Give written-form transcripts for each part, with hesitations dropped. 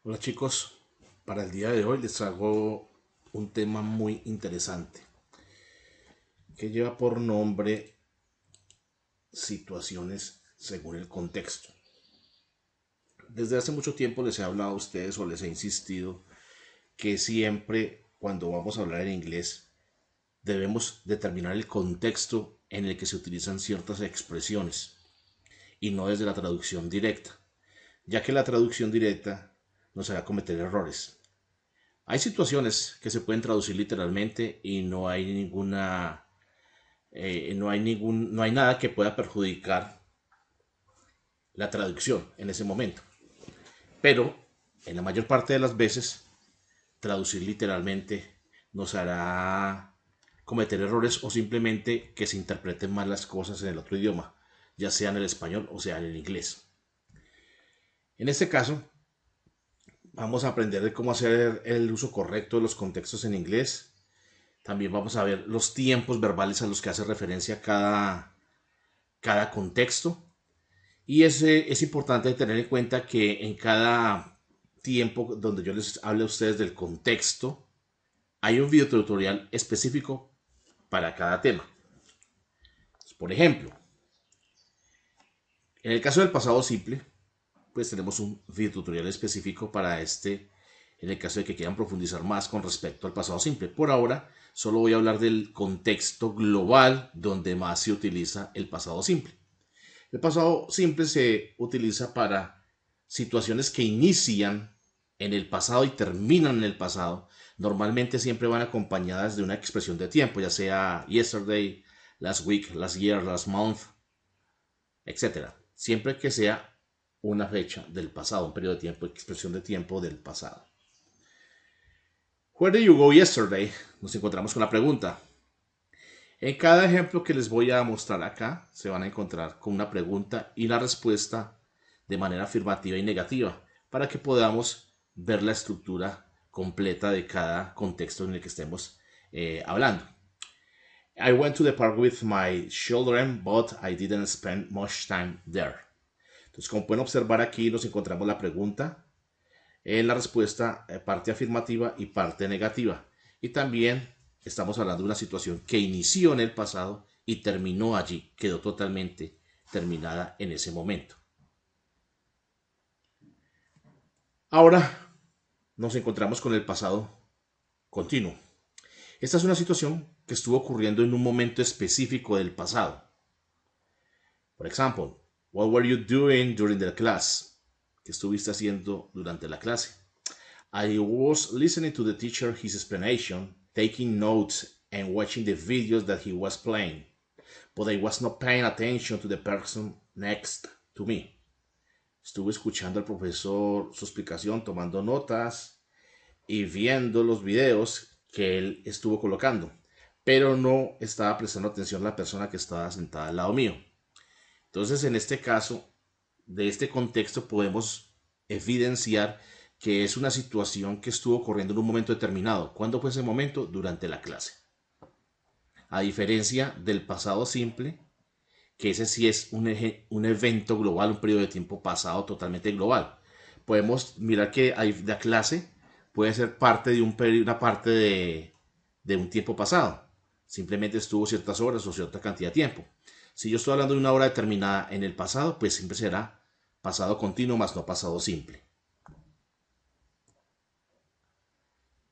Hola chicos, para el día de hoy les traigo un tema muy interesante que lleva por nombre situaciones según el contexto. Desde hace mucho tiempo les he hablado a ustedes o les he insistido que siempre cuando vamos a hablar en inglés debemos determinar el contexto en el que se utilizan ciertas expresiones y no desde la traducción directa, ya que la traducción directa nos hará cometer errores. Hay situaciones que se pueden traducir literalmente y no hay nada que pueda perjudicar la traducción en ese momento. Pero en la mayor parte de las veces, traducir literalmente nos hará cometer errores o simplemente que se interpreten mal las cosas en el otro idioma, ya sea en el español o sea en el inglés. En este caso, vamos a aprender cómo hacer el uso correcto de los contextos en inglés. También vamos a ver los tiempos verbales a los que hace referencia cada contexto. Y es importante tener en cuenta que en cada tiempo donde yo les hable a ustedes del contexto, hay un video tutorial específico para cada tema. Por ejemplo, en el caso del pasado simple, pues tenemos un video tutorial específico para en el caso de que quieran profundizar más con respecto al pasado simple. Por ahora, solo voy a hablar del contexto global donde más se utiliza el pasado simple. El pasado simple se utiliza para situaciones que inician en el pasado y terminan en el pasado. Normalmente siempre van acompañadas de una expresión de tiempo, ya sea yesterday, last week, last year, last month, etcétera. Siempre que sea una fecha del pasado, un periodo de tiempo, expresión de tiempo del pasado. Where did you go yesterday? Nos encontramos con la pregunta. En cada ejemplo que les voy a mostrar acá, se van a encontrar con una pregunta y la respuesta de manera afirmativa y negativa, para que podamos ver la estructura completa de cada contexto en el que estemos hablando. I went to the park with my children, but I didn't spend much time there. Entonces, como pueden observar aquí, nos encontramos la pregunta, la respuesta, parte afirmativa y parte negativa. Y también estamos hablando de una situación que inició en el pasado y terminó allí, quedó totalmente terminada en ese momento. Ahora nos encontramos con el pasado continuo. Esta es una situación que estuvo ocurriendo en un momento específico del pasado. Por ejemplo, what were you doing during the class? ¿Qué estuviste haciendo durante la clase? I was listening to the teacher his explanation, taking notes and watching the videos that he was playing, but I was not paying attention to the person next to me. Estuve escuchando al profesor su explicación, tomando notas y viendo los videos que él estuvo colocando, pero no estaba prestando atención a la persona que estaba sentada al lado mío. Entonces, en este caso, de este contexto podemos evidenciar que es una situación que estuvo ocurriendo en un momento determinado. ¿Cuándo fue ese momento? Durante la clase. A diferencia del pasado simple, que ese sí es un evento global, un periodo de tiempo pasado totalmente global. Podemos mirar que la clase puede ser parte de una parte de un tiempo pasado. Simplemente estuvo ciertas horas o cierta cantidad de tiempo. Si yo estoy hablando de una hora determinada en el pasado, pues siempre será pasado continuo más no pasado simple.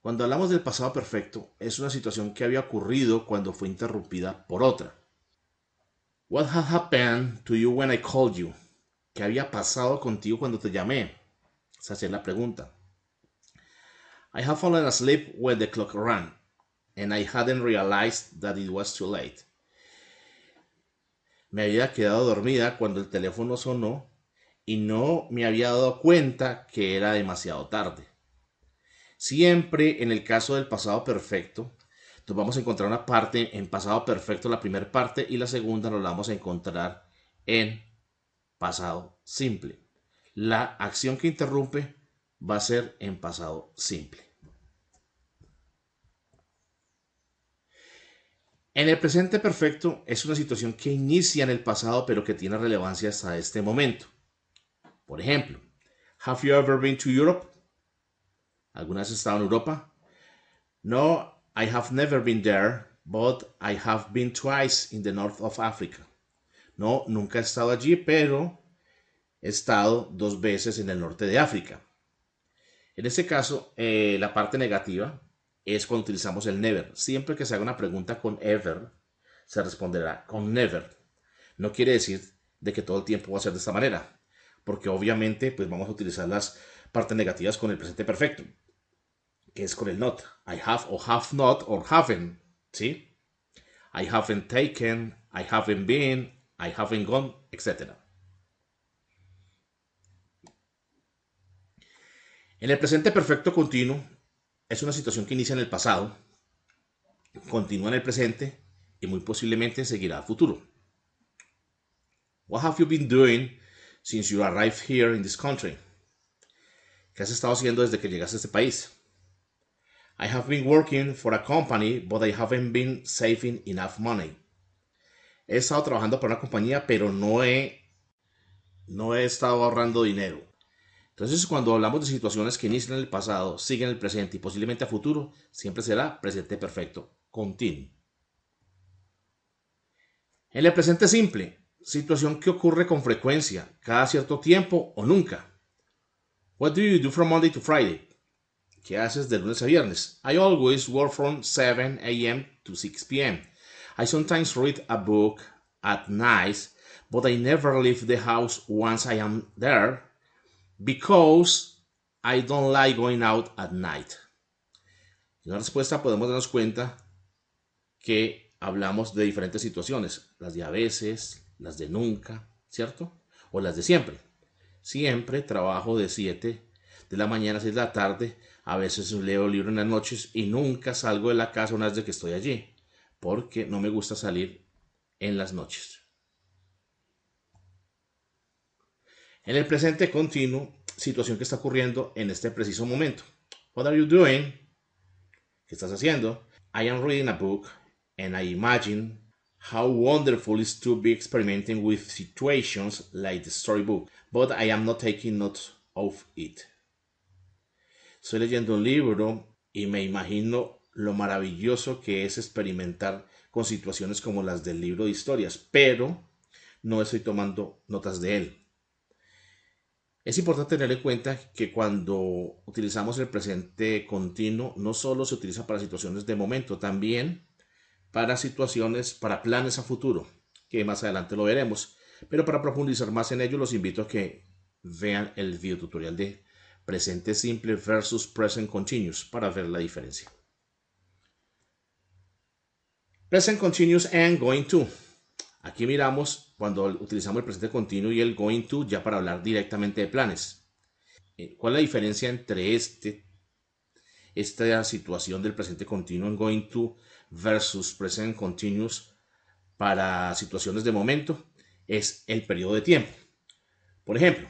Cuando hablamos del pasado perfecto, es una situación que había ocurrido cuando fue interrumpida por otra. What had happened to you when I called you? ¿Qué había pasado contigo cuando te llamé? Esa es la pregunta. I have fallen asleep when the clock rang, and I hadn't realized that it was too late. Me había quedado dormida cuando el teléfono sonó y no me había dado cuenta que era demasiado tarde. Siempre en el caso del pasado perfecto, nos vamos a encontrar una parte en pasado perfecto, la primera parte, y la segunda nos la vamos a encontrar en pasado simple. La acción que interrumpe va a ser en pasado simple. En el presente perfecto es una situación que inicia en el pasado pero que tiene relevancia hasta este momento. Por ejemplo, have you ever been to Europe? ¿Alguna vez has estado en Europa? No, I have never been there, but I have been twice in the north of Africa. No, nunca he estado allí, pero he estado 2 veces en el norte de África. En este caso, la parte negativa es cuando utilizamos el never. Siempre que se haga una pregunta con ever, se responderá con never. No quiere decir de que todo el tiempo va a ser de esta manera, porque obviamente pues vamos a utilizar las partes negativas con el presente perfecto, que es con el not. I have o have not or haven't, ¿sí? I haven't taken, I haven't been, I haven't gone, etc. En el presente perfecto continuo es una situación que inicia en el pasado, continúa en el presente y muy posiblemente seguirá al futuro. What have you been doing since you arrived here in this country? ¿Qué has estado haciendo desde que llegaste a este país? I have been working for a company, but I haven't been saving enough money. He estado trabajando para una compañía, pero no he estado ahorrando dinero. Entonces, cuando hablamos de situaciones que inician en el pasado, siguen en el presente y posiblemente a futuro, siempre será presente perfecto, continuo. En el presente simple, situación que ocurre con frecuencia, cada cierto tiempo o nunca. What do you do from Monday to Friday? ¿Qué haces de lunes a viernes? I always work from 7 a.m. to 6 p.m. I sometimes read a book at night, but I never leave the house once I am there because I don't like going out at night. En la respuesta podemos darnos cuenta que hablamos de diferentes situaciones, las de a veces, las de nunca, ¿cierto? O las de siempre. Siempre trabajo de 7 de la mañana a 6 de la tarde, a veces leo libros en las noches y nunca salgo de la casa una vez de que estoy allí, porque no me gusta salir en las noches. En el presente continuo, situación que está ocurriendo en este preciso momento. What are you doing? ¿Qué estás haciendo? I am reading a book and I imagine how wonderful it is to be experimenting with situations like the storybook, but I am not taking note of it. Estoy leyendo un libro y me imagino lo maravilloso que es experimentar con situaciones como las del libro de historias, pero no estoy tomando notas de él. Es importante tener en cuenta que cuando utilizamos el presente continuo, no solo se utiliza para situaciones de momento, también para situaciones, para planes a futuro, que más adelante lo veremos. Pero para profundizar más en ello, los invito a que vean el video tutorial de presente simple versus present continuous para ver la diferencia. Present continuous and going to. Aquí miramos cuando utilizamos el presente continuo y el going to ya para hablar directamente de planes. ¿Cuál es la diferencia entre esta situación del presente continuo en going to versus present continuous para situaciones de momento? Es el periodo de tiempo. Por ejemplo,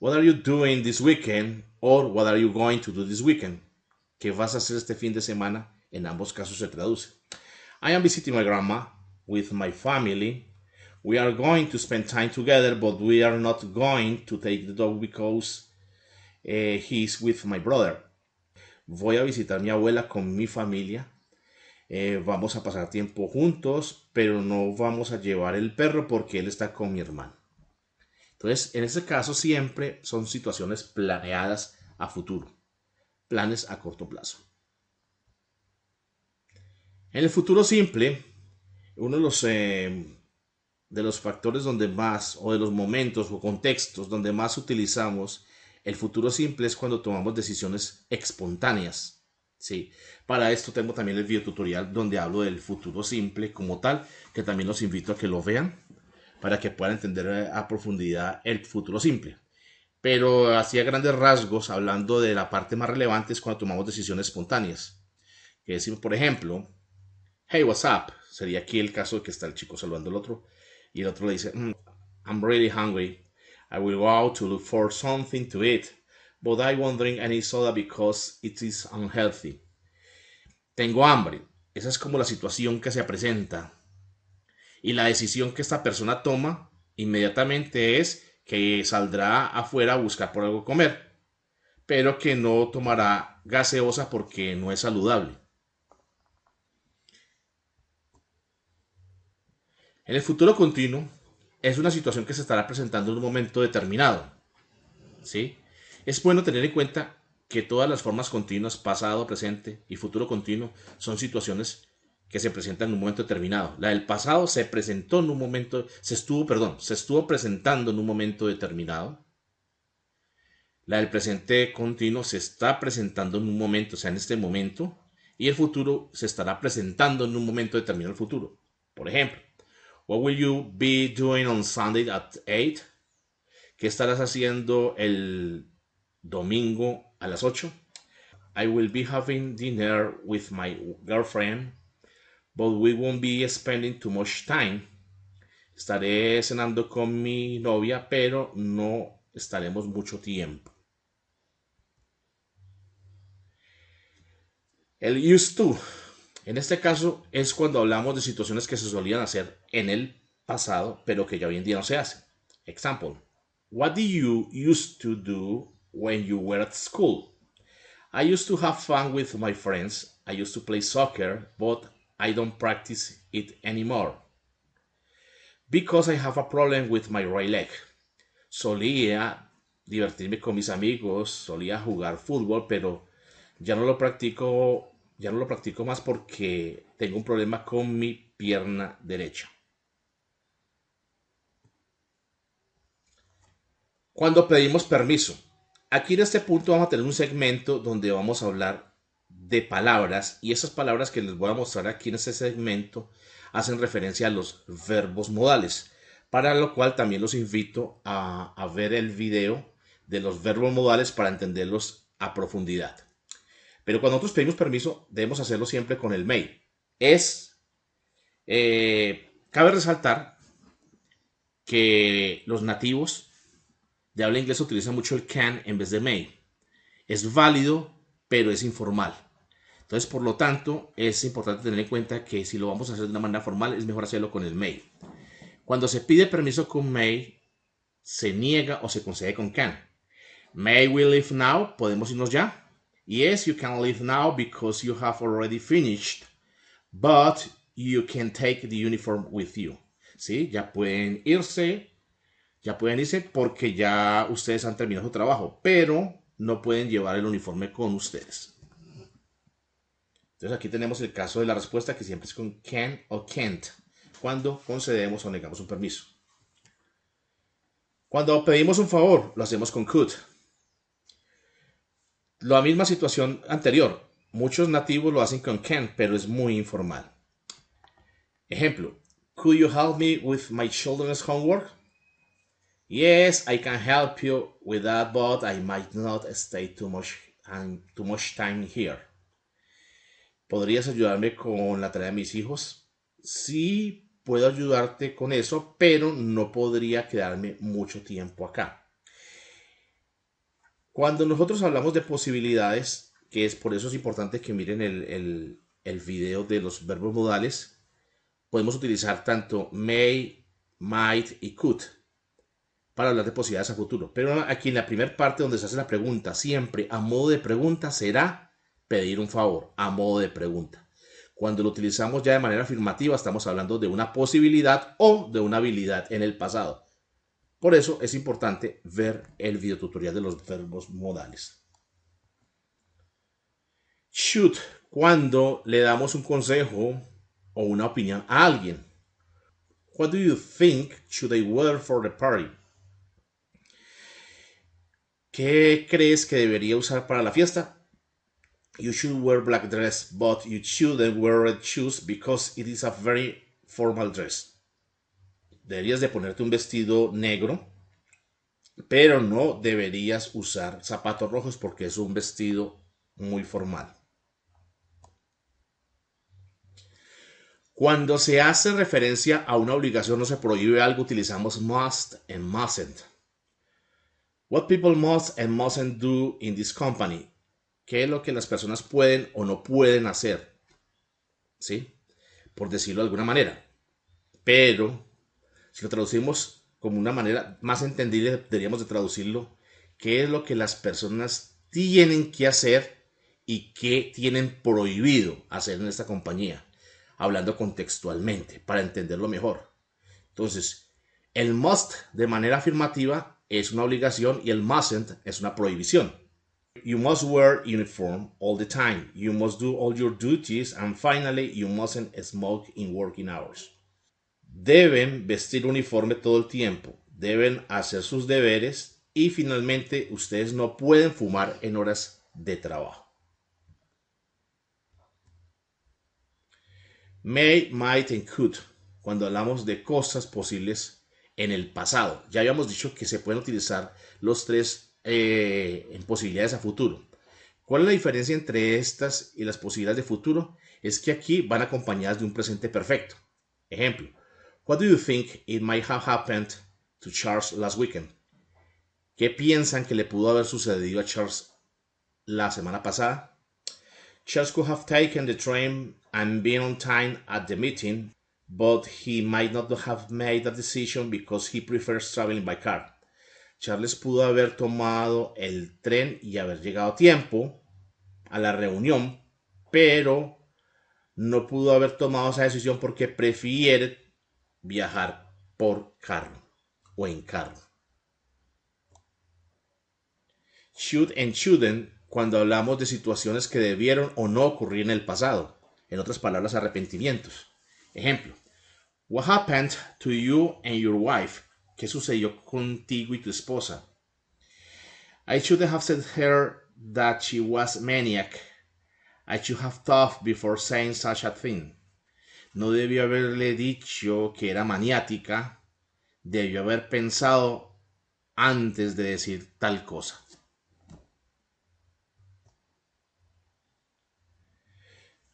what are you doing this weekend? Or what are you going to do this weekend? ¿Qué vas a hacer este fin de semana? En ambos casos se traduce. I am visiting my grandma with my family. We are going to spend time together, but we are not going to take the dog because he's with my brother. Voy a visitar a mi abuela con mi familia. Vamos a pasar tiempo juntos, pero no vamos a llevar el perro porque él está con mi hermano. Entonces, en este caso siempre son situaciones planeadas a futuro, planes a corto plazo. En el futuro simple, uno de los factores donde más, o de los momentos o contextos donde más utilizamos el futuro simple es cuando tomamos decisiones espontáneas. Sí. Para esto tengo también el video tutorial donde hablo del futuro simple como tal, que también los invito a que lo vean para que puedan entender a profundidad el futuro simple. Pero así a grandes rasgos, hablando de la parte más relevante, es cuando tomamos decisiones espontáneas. Que decimos, por ejemplo, hey, what's up? Sería aquí el caso de que está el chico saludando al otro y el otro le dice, I'm really hungry. I will go out to look for something to eat, but I won't drink any soda because it is unhealthy. Tengo hambre. Esa es como la situación que se presenta. Y la decisión que esta persona toma inmediatamente es que saldrá afuera a buscar por algo comer. pero que no tomará gaseosa porque no es saludable. En el futuro continuo es una situación que se estará presentando en un momento determinado, ¿sí? Es bueno tener en cuenta que todas las formas continuas, pasado, presente y futuro continuo, son situaciones que se presentan en un momento determinado. La del pasado se presentó en un momento, se estuvo presentando en un momento determinado. La del presente continuo se está presentando en un momento, o sea, en este momento, y el futuro se estará presentando en un momento determinado el futuro. Por ejemplo, what will you be doing on Sunday at 8? ¿Qué estarás haciendo el domingo a las 8? I will be having dinner with my girlfriend, but we won't be spending too much time. Estaré cenando con mi novia, pero no estaremos mucho tiempo. El used to, en este caso, es cuando hablamos de situaciones que se solían hacer en el pasado, pero que ya hoy en día no se hacen. Example. What did you used to do when you were at school? I used to have fun with my friends. I used to play soccer, but I don't practice it anymore because I have a problem with my right leg. Solía divertirme con mis amigos, solía jugar fútbol, pero ya no lo practico más porque tengo un problema con mi pierna derecha. Cuando pedimos permiso, aquí en este punto vamos a tener un segmento donde vamos a hablar de palabras y esas palabras que les voy a mostrar aquí en este segmento hacen referencia a los verbos modales, para lo cual también los invito a ver el video de los verbos modales para entenderlos a profundidad. Pero cuando nosotros pedimos permiso, debemos hacerlo siempre con el may. Cabe resaltar que los nativos de habla inglesa utilizan mucho el can en vez de may. Es válido, pero es informal. Entonces, por lo tanto, es importante tener en cuenta que si lo vamos a hacer de una manera formal, es mejor hacerlo con el may. Cuando se pide permiso con may, se niega o se concede con can. May we leave now? ¿Podemos irnos ya? Yes, you can leave now because you have already finished, but you can take the uniform with you. ¿Sí? Ya pueden irse porque ya ustedes han terminado su trabajo, pero no pueden llevar el uniforme con ustedes. Entonces aquí tenemos el caso de la respuesta que siempre es con can o can't, cuando concedemos o negamos un permiso. Cuando pedimos un favor, lo hacemos con could. La misma situación anterior. Muchos nativos lo hacen con can, pero es muy informal. Ejemplo. Could you help me with my children's homework? Yes, I can help you with that, but I might not stay too much time here. ¿Podrías ayudarme con la tarea de mis hijos? Sí, puedo ayudarte con eso, pero no podría quedarme mucho tiempo acá. Cuando nosotros hablamos de posibilidades, que es por eso es importante que miren el video de los verbos modales, podemos utilizar tanto may, might y could para hablar de posibilidades a futuro. Pero aquí en la primera parte donde se hace la pregunta, siempre a modo de pregunta será pedir un favor, a modo de pregunta. Cuando lo utilizamos ya de manera afirmativa, estamos hablando de una posibilidad o de una habilidad en el pasado. Por eso es importante ver el videotutorial de los verbos modales. Should, cuando le damos un consejo o una opinión a alguien. What do you think should I wear for the party? ¿Qué crees que debería usar para la fiesta? You should wear black dress, but you shouldn't wear red shoes because it is a very formal dress. Deberías de ponerte un vestido negro, pero no deberías usar zapatos rojos porque es un vestido muy formal. Cuando se hace referencia a una obligación o se prohíbe algo, utilizamos must and mustn't. What people must and mustn't do in this company. ¿Qué es lo que las personas pueden o no pueden hacer? ¿Sí? Por decirlo de alguna manera. Pero, si lo traducimos como una manera más entendible, deberíamos de traducirlo. ¿Qué es lo que las personas tienen que hacer y qué tienen prohibido hacer en esta compañía, hablando contextualmente para entenderlo mejor. Entonces, el must de manera afirmativa es una obligación y el mustn't es una prohibición. You must wear uniform all the time. You must do all your duties. And finally, you mustn't smoke in working hours. Deben vestir uniforme todo el tiempo. Deben hacer sus deberes. Y finalmente, ustedes no pueden fumar en horas de trabajo. May, might and could. Cuando hablamos de cosas posibles en el pasado. Ya habíamos dicho que se pueden utilizar los tres en posibilidades a futuro. ¿Cuál es la diferencia entre estas y las posibilidades de futuro? Es que aquí van acompañadas de un presente perfecto. Ejemplo, what do you think it might have happened to Charles last weekend? ¿Qué piensan que le pudo haber sucedido a Charles la semana pasada? Charles could have taken the train and been on time at the meeting, but he might not have made that decision because he prefers traveling by car. Charles pudo haber tomado el tren y haber llegado a tiempo a la reunión, pero no pudo haber tomado esa decisión porque prefiere viajar por carro o en carro. Should and shouldn't cuando hablamos de situaciones que debieron o no ocurrir en el pasado. En otras palabras, arrepentimientos. Ejemplo, what happened to you and your wife? ¿Qué sucedió contigo y tu esposa? I should have said her that she was maniac. I should have thought before saying such a thing. No debió haberle dicho que era maniática. Debió haber pensado antes de decir tal cosa.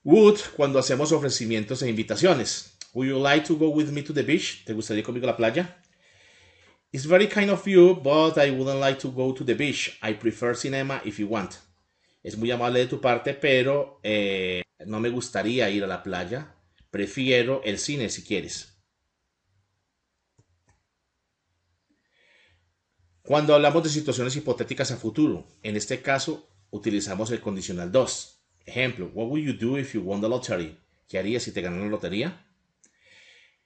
Would, cuando hacemos ofrecimientos e invitaciones. Would you like to go with me to the beach? ¿Te gustaría ir conmigo a la playa? It's very kind of you, but I wouldn't like to go to the beach. I prefer cinema if you want. Es muy amable de tu parte, pero no me gustaría ir a la playa. Prefiero el cine si quieres. Cuando hablamos de situaciones hipotéticas a futuro, en este caso utilizamos el condicional 2. Ejemplo, what would you do if you won the lottery? ¿Qué harías si te ganan la lotería?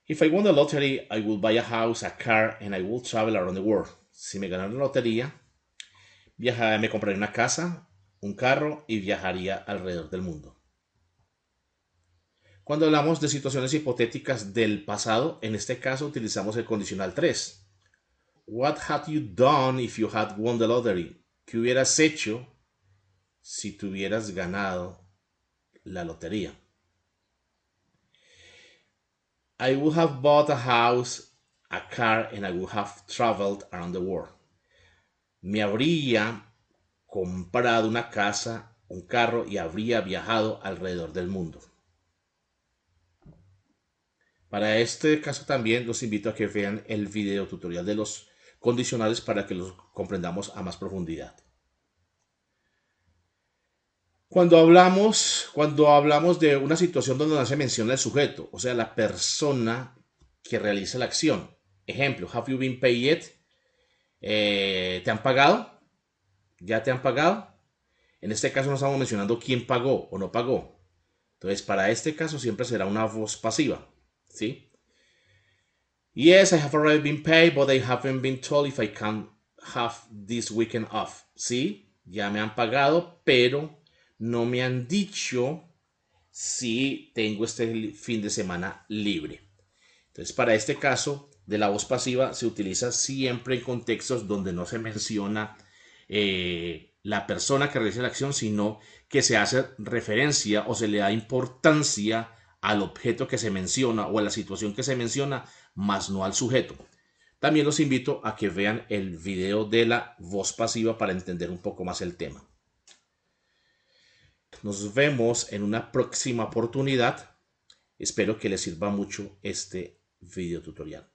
If I won the lottery, I will buy a house, a car, and I will travel around the world. Si me ganan la lotería, me compraría una casa, un carro y viajaría alrededor del mundo. Cuando hablamos de situaciones hipotéticas del pasado, en este caso utilizamos el condicional 3. What had you done if you had won the lottery? ¿Qué hubieras hecho si te hubieras ganado la lotería? I would have bought a house, a car, and I would have traveled around the world. Me habría comprado una casa, un carro y habría viajado alrededor del mundo. Para este caso también los invito a que vean el video tutorial de los condicionales para que los comprendamos a más profundidad. Cuando hablamos de una situación donde no se menciona el sujeto, o sea, la persona que realiza la acción. Ejemplo, have you been paid yet? ¿Te han pagado? ¿Ya te han pagado? En este caso no estamos mencionando quién pagó o no pagó. Entonces, para este caso siempre será una voz pasiva, ¿sí? Yes, I have already been paid, but I haven't been told if I can have this weekend off. Sí, ya me han pagado, pero no me han dicho si tengo este fin de semana libre. Entonces, para este caso de la voz pasiva se utiliza siempre en contextos donde no se menciona la persona que realiza la acción, sino que se hace referencia o se le da importancia al objeto que se menciona o a la situación que se menciona, más no al sujeto. También los invito a que vean el video de la voz pasiva para entender un poco más el tema. Nos vemos en una próxima oportunidad. Espero que les sirva mucho este video tutorial.